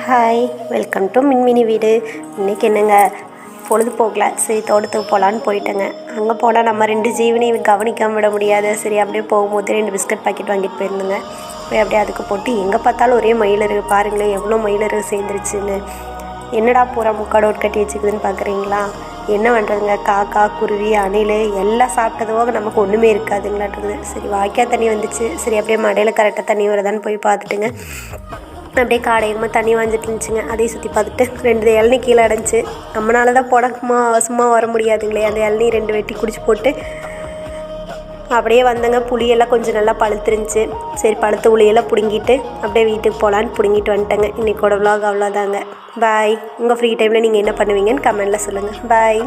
Hi, welcome to மின்மினி வீடு. இன்றைக்கி என்னங்க பொழுது போகல, சரி தோட்டத்துக்கு போகலான்னு போயிட்டேங்க. அங்கே போனால் நம்ம 2 ஜீவனையும் கவனிக்காமல் விட முடியாது. சரி அப்படியே போகும்போது 2 பிஸ்கட் பாக்கெட் வாங்கிட்டு போயிருந்தேங்க. போய் அப்படியே அதுக்கு போட்டு எங்கே பார்த்தாலும் ஒரே மயிலரு, பாருங்களேன் எவ்வளோ மயிலரு சேர்ந்துருச்சுன்னு. என்னடா பூரா முக்காடோடு கட்டி வச்சுக்குதுன்னு பார்க்குறீங்களா? என்ன பண்ணுறதுங்க, காக்கா குருவி அணில் எல்லாம் சாப்பிட்டதுவோக நமக்கு ஒன்றுமே இருக்காதுங்களாட்டுருக்குது. சரி வாய்க்கால் தண்ணி வந்துச்சு, சரி அப்படியே மடையில் கரெக்டாக தண்ணி வருதான்னு போய் பார்த்துட்டுங்க. அப்படியே காடையமாக தண்ணி வாஞ்சிட்டு இருந்துச்சுங்க. அதையும் சுற்றி பார்த்துட்டு 2 இளநீ கீழே அடைஞ்சி, நம்மளால தான் போடக்குமா சும்மா வர முடியாதுங்களே. அந்த இளநீ 2 வெட்டி குடிச்சு போட்டு அப்படியே வந்தேங்க. புளியெல்லாம் கொஞ்சம் நல்லா பழுத்துருந்துச்சு. சரி பழுத்த புளியெல்லாம் பிடுங்கிட்டு அப்படியே வீட்டுக்கு போகலான்னு பிடுங்கிட்டு வந்துட்டேங்க. இன்றைக்கோட விலாக் அவ்வளோதாங்க. பாய். உங்கள் ஃப்ரீ டைமில் நீங்கள் என்ன பண்ணுவீங்கன்னு கமெண்டில் சொல்லுங்கள். பாய்.